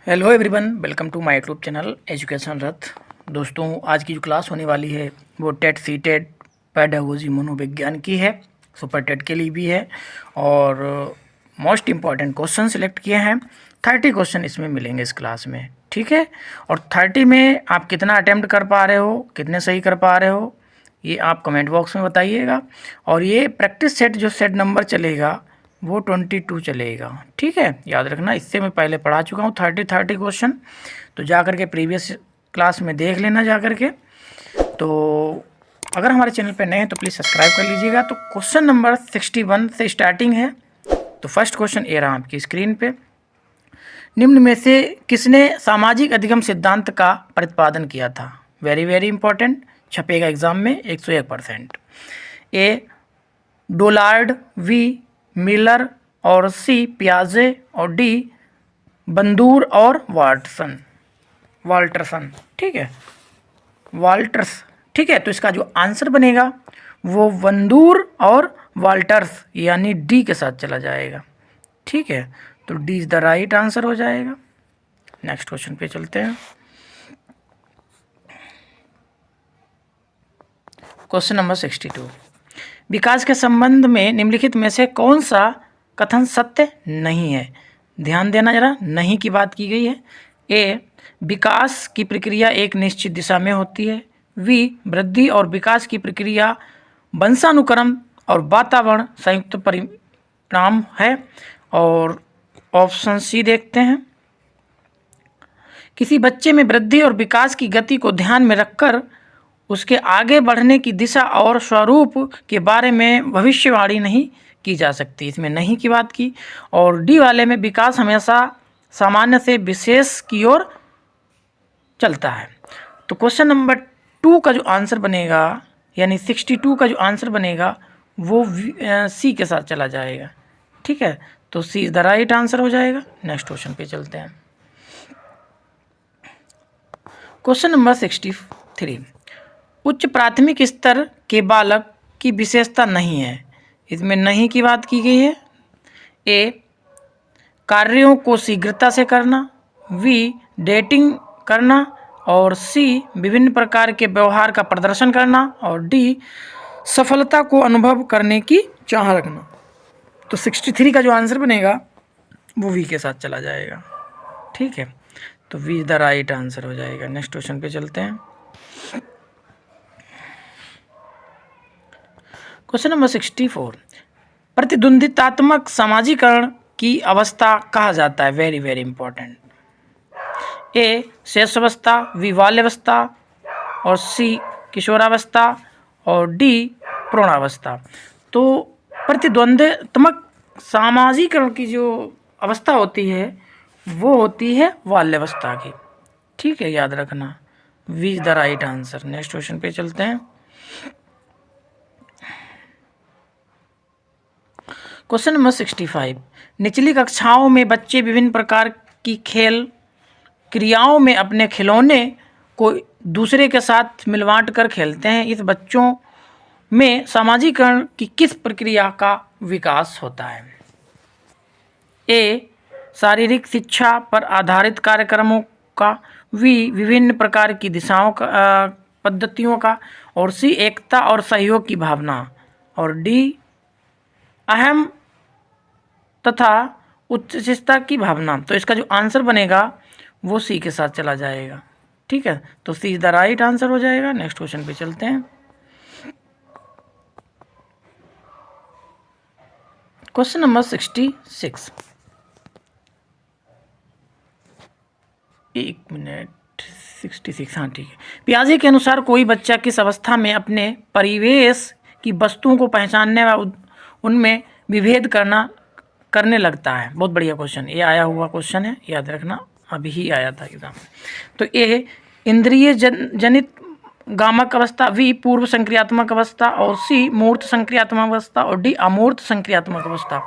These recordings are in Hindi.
Hello everyone, welcome to my YouTube channel Education Rath. दोस्तों, आज की जो क्लास होने वाली है वो टेट सी टेट पेडागोजी मनोविज्ञान की है। सुपर टेट के लिए भी है और मोस्ट इम्पॉर्टेंट क्वेश्चन सिलेक्ट किए हैं। 30 क्वेश्चन इसमें मिलेंगे इस क्लास में, ठीक है। और 30 में आप कितना अटैम्प्ट कर पा रहे हो, कितने सही कर पा रहे हो, ये आप कमेंट बॉक्स में बताइएगा। और ये प्रैक्टिस सेट जो सेट नंबर चलेगा वो 22 चलेगा, ठीक है। याद रखना, इससे मैं पहले पढ़ा चुका हूँ 30 क्वेश्चन, तो जा कर के प्रीवियस क्लास में देख लेना जा कर के। तो अगर हमारे चैनल पे नए हैं तो प्लीज़ सब्सक्राइब कर लीजिएगा। तो क्वेश्चन नंबर 61 से स्टार्टिंग है। तो फर्स्ट क्वेश्चन ये रहा आपकी स्क्रीन पे। निम्न में से किसने सामाजिक अधिगम सिद्धांत का प्रतिपादन किया था? वेरी वेरी इंपॉर्टेंट, छपेगा एग्जाम में 101%। ए डोलार्ड, वी मिलर और सी पियाजे और डी बंदूर और वाल्टरसन, ठीक है, वाल्टर्स, ठीक है। तो इसका जो आंसर बनेगा वो बंदूर और वाल्टर्स यानी डी के साथ चला जाएगा, ठीक है। तो D is the right answer हो जाएगा। नेक्स्ट क्वेश्चन पे चलते हैं। Question number 62। विकास के संबंध में निम्नलिखित में से कौन सा कथन सत्य नहीं है? ध्यान देना जरा, नहीं की बात की गई है। ए विकास की प्रक्रिया एक निश्चित दिशा में होती है। वी वृद्धि और विकास की प्रक्रिया वंशानुक्रम और वातावरण संयुक्त परिणाम है। और ऑप्शन सी देखते हैं। किसी बच्चे में वृद्धि और विकास की गति को ध्यान में रखकर उसके आगे बढ़ने की दिशा और स्वरूप के बारे में भविष्यवाणी नहीं की जा सकती, इसमें नहीं की बात की। और डी वाले में विकास हमेशा सामान्य से विशेष की ओर चलता है। तो क्वेश्चन नंबर 2 का जो आंसर बनेगा यानी 62 का जो आंसर बनेगा वो सी के साथ चला जाएगा, ठीक है। तो C is the right answer हो जाएगा। नेक्स्ट क्वेश्चन पे चलते हैं। Question number 63। उच्च प्राथमिक स्तर के बालक की विशेषता नहीं है, इसमें नहीं की बात की गई है। ए कार्यों को शीघ्रता से करना, वी डेटिंग करना और सी विभिन्न प्रकार के व्यवहार का प्रदर्शन करना और डी सफलता को अनुभव करने की चाह रखना। तो 63 का जो आंसर बनेगा वो वी के साथ चला जाएगा, ठीक है। तो B is the right answer हो जाएगा। नेक्स्ट क्वेश्चन पे चलते हैं। Question number 64। प्रतिद्वंदितात्मक समाजीकरण की अवस्था कहा जाता है? Very very important. ए शेषावस्था, वी बाल्यावस्था और सी किशोरावस्था और डी प्रौढ़ावस्था। तो प्रतिद्वंदितात्मक समाजीकरण की जो अवस्था होती है वो होती है बाल्यावस्था की, ठीक है, याद रखना। B is the right answer. Next question पे चलते हैं। Question number 65। निचली कक्षाओं में बच्चे विभिन्न प्रकार की खेल क्रियाओं में अपने खिलौने को दूसरे के साथ मिलवाट कर खेलते हैं। इस बच्चों में सामाजिकरण की किस प्रक्रिया का विकास होता है? ए शारीरिक शिक्षा पर आधारित कार्यक्रमों का, वी विभिन्न प्रकार की दिशाओं का पद्धतियों का और सी एकता और सहयोग की भावना और डी अहम तथा उच्चता की भावना। तो इसका जो आंसर बनेगा वो सी के साथ चला जाएगा, ठीक है। तो C is the right answer हो जाएगा। नेक्स्ट क्वेश्चन पे चलते हैं। Question number 66। एक मिनट, 66, हाँ ठीक है। पियाजे के अनुसार कोई बच्चा किस अवस्था में अपने परिवेश की वस्तुओं को पहचानने व उनमें विभेद करने लगता है? बहुत बढ़िया क्वेश्चन, ये आया हुआ क्वेश्चन है, याद रखना, अभी ही आया था एग्जाम में। तो ए इंद्रिय जनित गामक अवस्था, वी पूर्व संक्रियात्मक अवस्था और सी मूर्त संक्रियात्मक अवस्था और डी अमूर्त संक्रियात्मक अवस्था।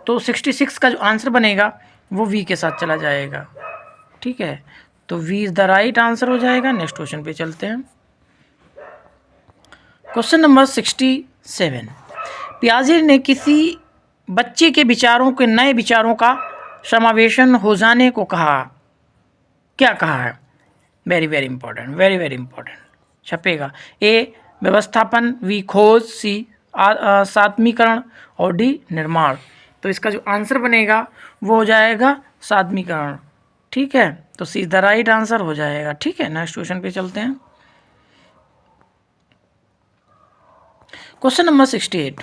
तो 66 का जो आंसर बनेगा वो वी के साथ चला जाएगा, ठीक है। तो B is the right answer हो जाएगा। नेक्स्ट क्वेश्चन पे चलते हैं। Question number 67। पियाजे ने किसी बच्चे के विचारों के नए विचारों का समावेशन हो जाने को कहा क्या कहा है, very very important, very very important छपेगा। ए व्यवस्थापन, बी खोज, सी सातमीकरण और डी निर्माण। तो इसका जो आंसर बनेगा वो हो जाएगा सातमीकरण, ठीक है। तो सी द राइट आंसर हो जाएगा, ठीक है। नेक्स्ट क्वेश्चन पे चलते हैं। क्वेश्चन नंबर 68,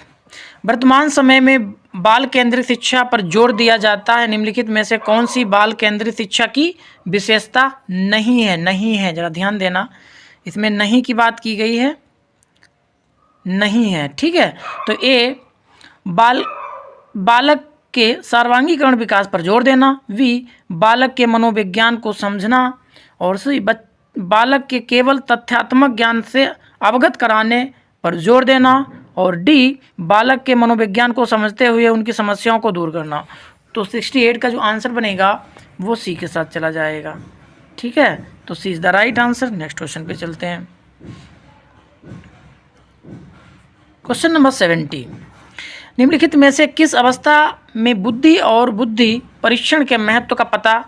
वर्तमान समय में बाल केंद्रित शिक्षा पर जोर दिया जाता है, निम्नलिखित में से कौन सी बाल केंद्रित शिक्षा की विशेषता नहीं है? नहीं है, जरा ध्यान देना, इसमें नहीं की बात की गई है, नहीं है, ठीक है। तो ए बालक के सर्वांगीकरण विकास पर जोर देना, बी बालक के मनोविज्ञान को समझना, और सी बालक के केवल तथ्यात्मक ज्ञान से अवगत कराने पर जोर देना, और डी बालक के मनोविज्ञान को समझते हुए उनकी समस्याओं को दूर करना। तो 68 का जो आंसर बनेगा वो सी के साथ चला जाएगा, ठीक है। तो C is the right answer. Next question पे चलते हैं। क्वेश्चन नंबर 70, निम्नलिखित में से किस अवस्था में बुद्धि और बुद्धि परीक्षण के महत्व का पता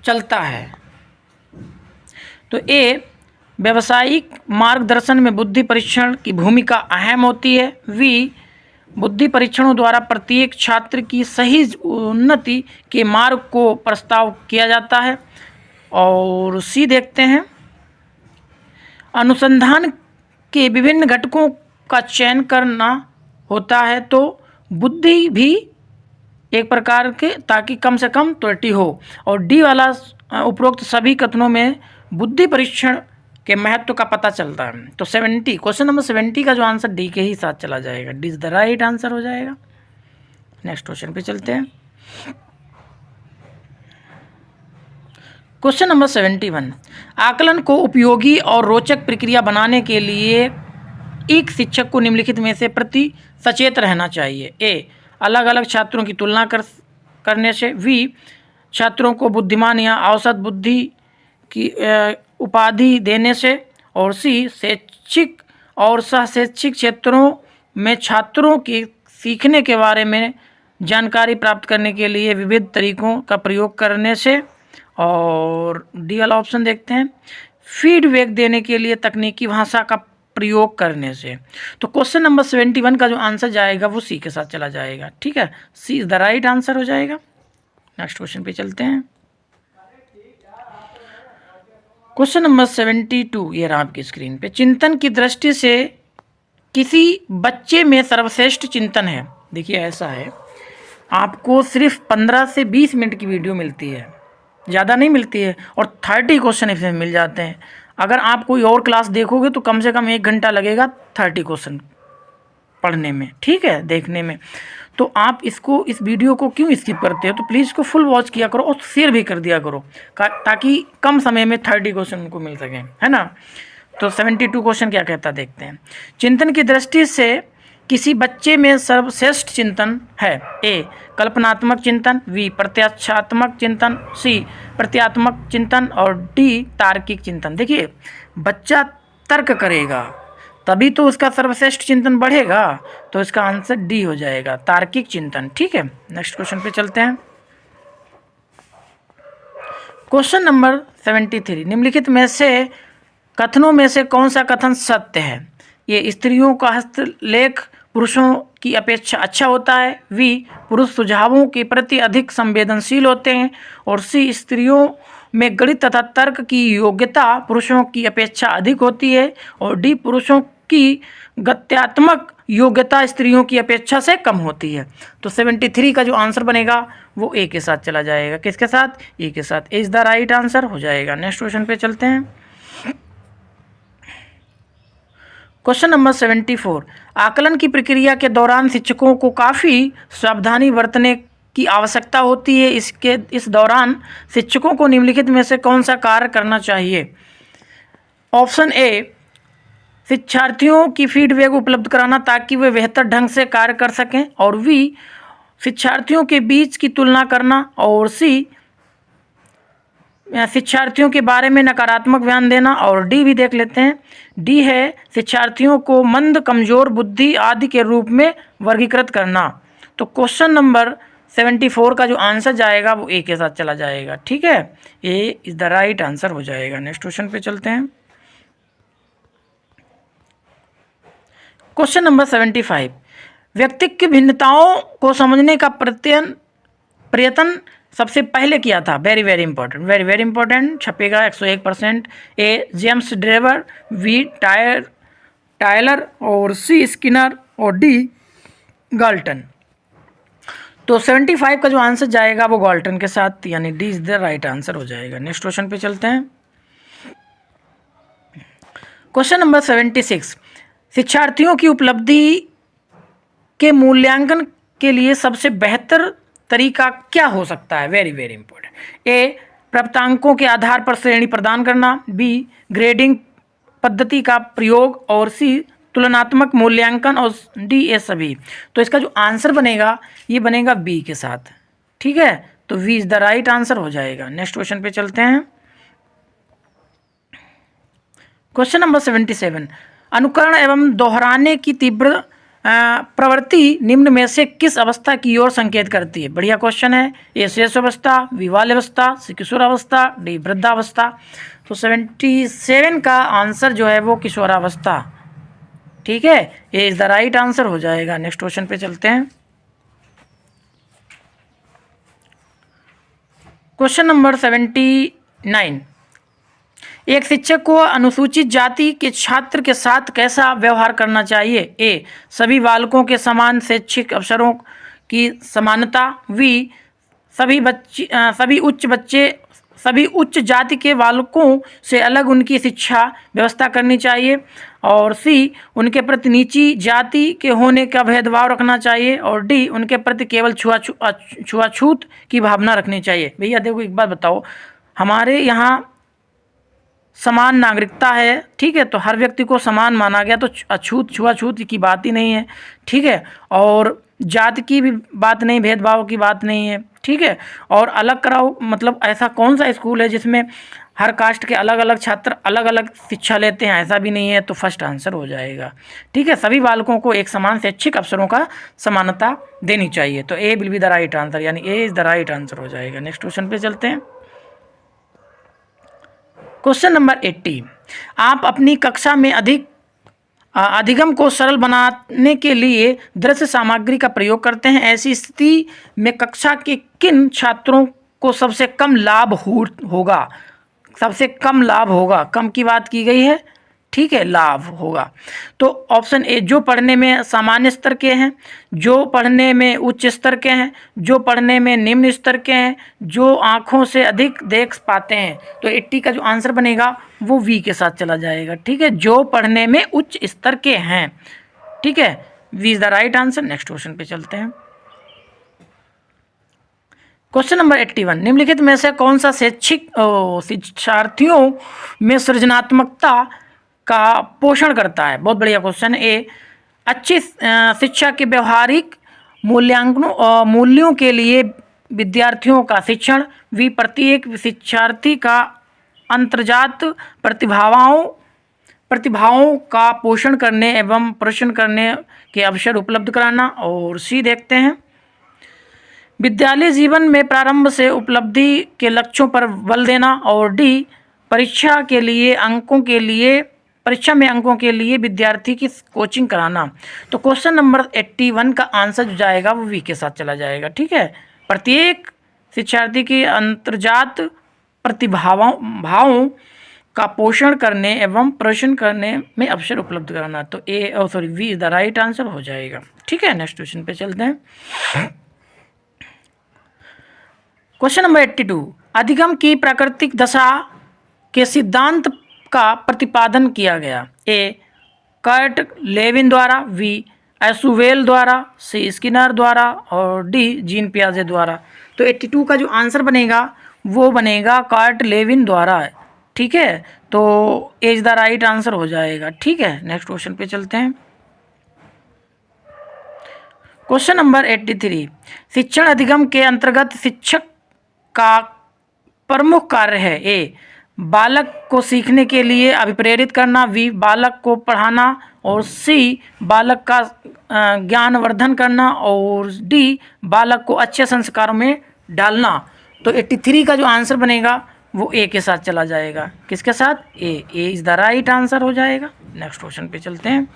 चलता है? तो ए व्यावसायिक मार्गदर्शन में बुद्धि परीक्षण की भूमिका अहम होती है, बी बुद्धि परीक्षणों द्वारा प्रत्येक छात्र की सही उन्नति के मार्ग को प्रस्ताव किया जाता है, और सी देखते हैं अनुसंधान के विभिन्न घटकों का चयन करना होता है, तो बुद्धि भी एक प्रकार के ताकि कम से कम त्रुटि हो, और डी वाला उपरोक्त सभी कथनों में बुद्धि परीक्षण के महत्व का पता चलता है। तो 70 क्वेश्चन नंबर 70 का जो आंसर डी के ही साथ चला जाएगा, D is the right answer हो जाएगा। नेक्स्ट क्वेश्चन पे चलते हैं। क्वेश्चन नंबर 71, आकलन को उपयोगी और रोचक प्रक्रिया बनाने के लिए एक शिक्षक को निम्नलिखित में से प्रति सचेत रहना चाहिए। ए अलग अलग छात्रों की तुलना करने से, बी छात्रों को बुद्धिमान या औसत बुद्धि की उपाधि देने से, और सी शैक्षिक और सहशैक्षिक क्षेत्रों में छात्रों के सीखने के बारे में जानकारी प्राप्त करने के लिए विविध तरीकों का प्रयोग करने से, और डी वाला ऑप्शन देखते हैं फीडबैक देने के लिए तकनीकी भाषा का प्रयोग करने से। तो क्वेश्चन नंबर 71 का जो आंसर जाएगा वो सी के साथ चला जाएगा, ठीक है। सी इज द राइट आंसर हो जाएगा। नेक्स्ट क्वेश्चन पे चलते हैं। क्वेश्चन नंबर 72, ये रहा आपकी स्क्रीन पे। चिंतन की दृष्टि से किसी बच्चे में सर्वश्रेष्ठ चिंतन है। देखिए ऐसा है, आपको सिर्फ 15 से 20 मिनट की वीडियो मिलती है, ज़्यादा नहीं मिलती है, और 30 क्वेश्चन इसमें मिल जाते हैं। अगर आप कोई और क्लास देखोगे तो कम से कम 1 घंटा लगेगा 30 क्वेश्चन पढ़ने में, ठीक है, देखने में। तो आप इस वीडियो को क्यों स्किप करते हो? तो प्लीज़ इसको फुल वॉच किया करो और शेयर भी कर दिया करो, ताकि कम समय में 30 क्वेश्चन उनको मिल सकें, है ना। तो 72 क्वेश्चन क्या कहता देखते हैं। चिंतन की दृष्टि से किसी बच्चे में सर्वश्रेष्ठ चिंतन है। ए कल्पनात्मक चिंतन, बी प्रत्यात्मक चिंतन, सी प्रत्यात्मक चिंतन, और डी तार्किक चिंतन। देखिए बच्चा तर्क करेगा तभी तो उसका सर्वश्रेष्ठ चिंतन बढ़ेगा, तो इसका आंसर डी हो जाएगा, तार्किक चिंतन, ठीक है। नेक्स्ट क्वेश्चन पे चलते हैं। क्वेश्चन नंबर 73, निम्नलिखित में से कथनों में से कौन सा कथन सत्य है? ये स्त्रियों का हस्तलेख पुरुषों की अपेक्षा अच्छा होता है, बी पुरुष सुझावों के प्रति अधिक संवेदनशील होते हैं, और सी स्त्रियों में गणित तथा तर्क की योग्यता पुरुषों की अपेक्षा अधिक होती है, और डी पुरुषों की गत्यात्मक योग्यता स्त्रियों की अपेक्षा से कम होती है। तो 73 का जो आंसर बनेगा वो ए के साथ चला जाएगा। किसके साथ? ए के साथ। ए इज द राइट आंसर हो जाएगा। नेक्स्ट क्वेश्चन पे चलते हैं। क्वेश्चन नंबर 74, आकलन की प्रक्रिया के दौरान शिक्षकों को काफ़ी सावधानी बरतने की आवश्यकता होती है। इस दौरान शिक्षकों को निम्नलिखित में से कौन सा कार्य करना चाहिए? ऑप्शन ए शिक्षार्थियों की फीडबैक उपलब्ध कराना ताकि वे बेहतर ढंग से कार्य कर सकें, और बी शिक्षार्थियों के बीच की तुलना करना, और सी शिक्षार्थियों के बारे में नकारात्मक बयान देना, और डी भी देख लेते हैं। डी है शिक्षार्थियों को मंद, कमज़ोर, बुद्धि आदि के रूप में वर्गीकृत करना। तो क्वेश्चन नंबर 74 का जो आंसर जाएगा वो ए के साथ चला जाएगा। ठीक है, ए इज द राइट आंसर हो जाएगा। नेक्स्ट क्वेश्चन पे चलते हैं। क्वेश्चन नंबर 75, व्यक्तित्व की भिन्नताओं को समझने का प्रयत्न सबसे पहले किया था। Very very important, very very important, छपेगा 101%। A James Drever, B Tyler और सी स्किनर और डी गाल्टन। तो 75 का जो आंसर जाएगा वो गाल्टन के साथ, यानी D is the right answer हो जाएगा। नेक्स्ट क्वेश्चन पे चलते हैं। क्वेश्चन नंबर 76, शिक्षार्थियों की उपलब्धि के मूल्यांकन के लिए सबसे बेहतर तरीका क्या हो सकता है। Very very important. ए प्राप्तांकों के आधार पर श्रेणी प्रदान करना, बी ग्रेडिंग पद्धति का प्रयोग और सी तुलनात्मक मूल्यांकन और डी ए सभी। तो इसका जो आंसर बनेगा ये बनेगा बी के साथ। ठीक है, तो B is the right answer हो जाएगा। नेक्स्ट क्वेश्चन पे चलते हैं। क्वेश्चन नंबर 77, अनुकरण एवं दोहराने की तीव्र प्रवृत्ति निम्न में से किस अवस्था की ओर संकेत करती है। बढ़िया क्वेश्चन है। ए शेष अवस्था, बी बाल अवस्था, सी किशोरावस्था, डी वृद्धावस्था। तो 77 का आंसर जो है वो किशोरावस्था। ठीक है, ए इज द राइट आंसर हो जाएगा। नेक्स्ट क्वेश्चन पे चलते हैं। क्वेश्चन नंबर 79, एक शिक्षक को अनुसूचित जाति के छात्र के साथ कैसा व्यवहार करना चाहिए। ए सभी बालकों के समान शैक्षिक अवसरों की समानता, बी सभी उच्च जाति के बालकों से अलग उनकी शिक्षा व्यवस्था करनी चाहिए, और सी उनके प्रति नीची जाति के होने का भेदभाव रखना चाहिए, और डी उनके प्रति केवल छुआछूत की भावना रखनी चाहिए। भैया देखो एक बात बताओ, हमारे यहाँ समान नागरिकता है। ठीक है, तो हर व्यक्ति को समान माना गया, तो छुआछूत की बात ही नहीं है। ठीक है, और जाति की भी बात नहीं, भेदभाव की बात नहीं है। ठीक है, और अलग कराओ मतलब ऐसा कौन सा स्कूल है जिसमें हर कास्ट के अलग अलग छात्र अलग अलग शिक्षा लेते हैं, ऐसा भी नहीं है। तो फर्स्ट आंसर हो जाएगा। ठीक है, सभी बालकों को एक समान शैक्षिक अवसरों का समानता देनी चाहिए। तो A will be the right answer, यानी A is the right answer हो जाएगा। नेक्स्ट क्वेश्चन पे चलते हैं। क्वेश्चन नंबर 80, आप अपनी कक्षा में अधिगम को सरल बनाने के लिए दृश्य सामग्री का प्रयोग करते हैं। ऐसी स्थिति में कक्षा के किन छात्रों को सबसे कम लाभ होगा। सबसे कम लाभ होगा, कम की बात की गई है। ठीक है, लाभ होगा। तो ऑप्शन ए जो पढ़ने में सामान्य स्तर के हैं, जो पढ़ने में उच्च स्तर के हैं, जो पढ़ने में निम्न स्तर के हैं, जो आँखों से अधिक देख पाते हैं। तो 80 का जो आंसर बनेगा वो वी के साथ चला जाएगा। ठीक है, जो पढ़ने में उच्च स्तर के हैं। ठीक है, B is the right answer. Next question पे चलते हैं। क्वेश्चन नंबर 81, निम्नलिखित में से कौन सा शिक्षार्थियों में सृजनात्मकता का पोषण करता है। बहुत बढ़िया क्वेश्चन। ए अच्छी शिक्षा के व्यवहारिक मूल्यों के लिए विद्यार्थियों का शिक्षण, बी प्रत्येक शिक्षार्थी का अंतर्जात प्रतिभाओं का पोषण करने एवं प्रदर्शन करने के अवसर उपलब्ध कराना, और सी देखते हैं विद्यालय जीवन में प्रारंभ से उपलब्धि के लक्ष्यों पर बल देना, और डी परीक्षा में अंकों के लिए विद्यार्थी की कोचिंग कराना। तो क्वेश्चन नंबर 81 का आंसर जो जाएगा वो वी के साथ चला जाएगा। ठीक है, प्रत्येक शिक्षार्थी की अंतर्जात प्रतिभाओं का पोषण करने एवं प्रदर्शन करने में अवसर उपलब्ध कराना। तो B is the right answer हो जाएगा। ठीक है, नेक्स्ट क्वेश्चन पे चलते हैं। क्वेश्चन नंबर 82, अधिगम की प्राकृतिक दशा के सिद्धांत का प्रतिपादन किया गया। ए कर्ट लेविन द्वारा, बी एसुवेल द्वारा, सी स्किनर द्वारा, और डी जीन पियाजे द्वारा। तो 82 का जो आंसर बनेगा वो बनेगा कर्ट लेविन द्वारा। ठीक है, तो ए इज द राइट आंसर हो जाएगा। ठीक है, नेक्स्ट क्वेश्चन पे चलते हैं। क्वेश्चन नंबर 83, शिक्षण अधिगम के अंतर्गत शिक्षक का प्रमुख कार्य है। ए बालक को सीखने के लिए अभिप्रेरित करना, बी बालक को पढ़ाना, और सी बालक का ज्ञानवर्धन करना, और डी बालक को अच्छे संस्कारों में डालना। तो 83 का जो आंसर बनेगा वो ए के साथ चला जाएगा। किसके साथ? ए इज द राइट आंसर हो जाएगा। नेक्स्ट क्वेश्चन पे चलते हैं।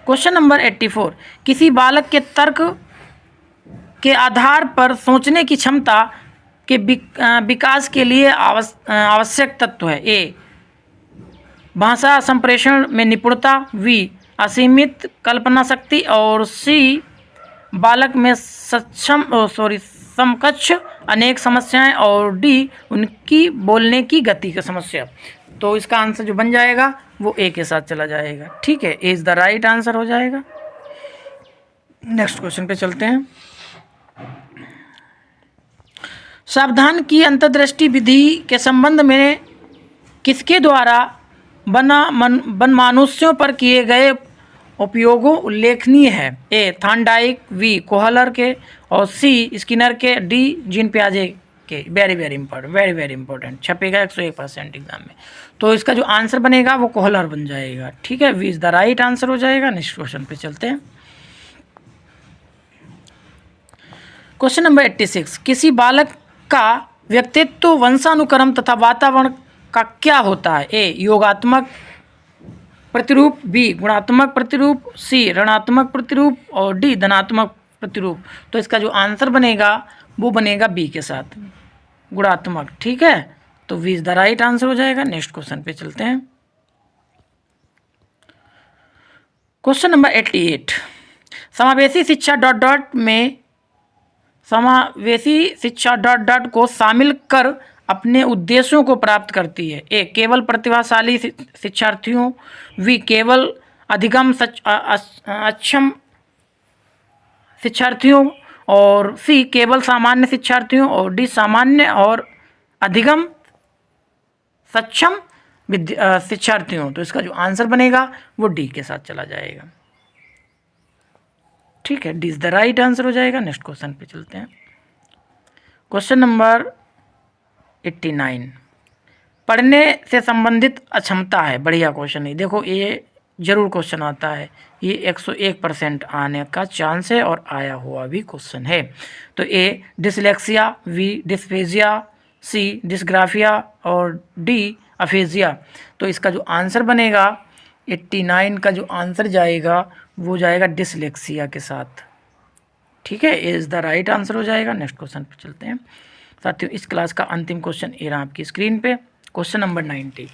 क्वेश्चन नंबर 84, किसी बालक के तर्क के आधार पर सोचने की क्षमता के विकास के लिए आवश्यक तत्व है। ए भाषा संप्रेषण में निपुणता, बी असीमित कल्पना शक्ति, और सी बालक में समकक्ष अनेक समस्याएं, और डी उनकी बोलने की गति की समस्या। तो इसका आंसर जो बन जाएगा वो ए के साथ चला जाएगा। ठीक है, ए इज द राइट आंसर हो जाएगा। नेक्स्ट क्वेश्चन पे चलते हैं। सावधान की अंतर्दृष्टि विधि के संबंध में किसके द्वारा वनमानुष्यों पर किए गए उपयोगों उल्लेखनीय है? ए थार्नडाइक, बी कोहलर के, और सी स्किनर के, डी जीन पियाजे के। वेरी इंपॉर्टेंट, छपेगा 101% एग्जाम में। तो इसका जो आंसर बनेगा वो कोहलर बन जाएगा। ठीक है, B is the right answer हो जाएगा। नेक्स्ट क्वेश्चन पे चलते हैं। क्वेश्चन नंबर 86, किसी बालक का व्यक्तित्व वंशानुक्रम तथा वातावरण का क्या होता है? ए योगात्मक प्रतिरूप, बी गुणात्मक प्रतिरूप, सी ऋणात्मक प्रतिरूप, और डी धनात्मक प्रतिरूप। तो इसका जो आंसर बनेगा वो बनेगा बी के साथ, गुणात्मक। ठीक है, तो B is the right answer हो जाएगा। नेक्स्ट क्वेश्चन पे चलते हैं। क्वेश्चन नंबर 88, समावेशी शिक्षा में समावेशी शिक्षा को शामिल कर अपने उद्देश्यों को प्राप्त करती है। ए केवल प्रतिभाशाली शिक्षार्थियों, बी केवल अधिगम अक्षम शिक्षार्थियों, और सी केवल सामान्य शिक्षार्थियों, और डी सामान्य और अधिगम सक्षम शिक्षार्थियों। तो इसका जो आंसर बनेगा वो डी के साथ चला जाएगा। ठीक है, D is the right answer हो जाएगा। नेक्स्ट क्वेश्चन पे चलते हैं। क्वेश्चन नंबर 89, पढ़ने से संबंधित अक्षमता है। बढ़िया क्वेश्चन है, देखो ये जरूर क्वेश्चन आता है, ये 101% आने का चांस है, और आया हुआ भी क्वेश्चन है। तो ए डिसलेक्सिया, बी डिस्फेजिया, सी डिस्ग्राफिया, और डी अफेजिया। तो इसका जो आंसर बनेगा 89 का जो आंसर जाएगा वो जाएगा डिसलेक्सिया के साथ। ठीक है, ए इज द राइट आंसर हो जाएगा। नेक्स्ट क्वेश्चन पे चलते हैं साथियों। इस क्लास का अंतिम क्वेश्चन ये रहा आपकी स्क्रीन पे। क्वेश्चन नंबर 90,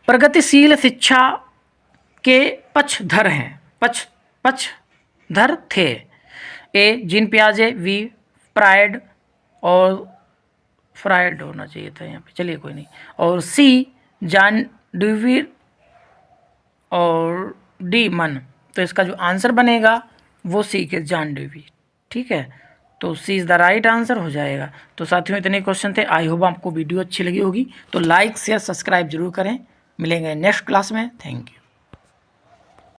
प्रगतिशील शिक्षा के पक्षधर हैं, पक्षधर थे। ए जीन पियाजे, बी फ्रायड, और फ्रायड होना चाहिए था यहाँ पे, चलिए कोई नहीं, और सी जॉन ड्यूवी, और डी मन। तो इसका जो आंसर बनेगा वो सी के जॉन ड्यूवी। ठीक है, तो सी इज़ द राइट आंसर हो जाएगा। तो साथियों इतने क्वेश्चन थे। आई होप आपको वीडियो अच्छी लगी होगी। तो लाइक शेयर सब्सक्राइब जरूर करें। मिलेंगे नेक्स्ट क्लास में। Thank you.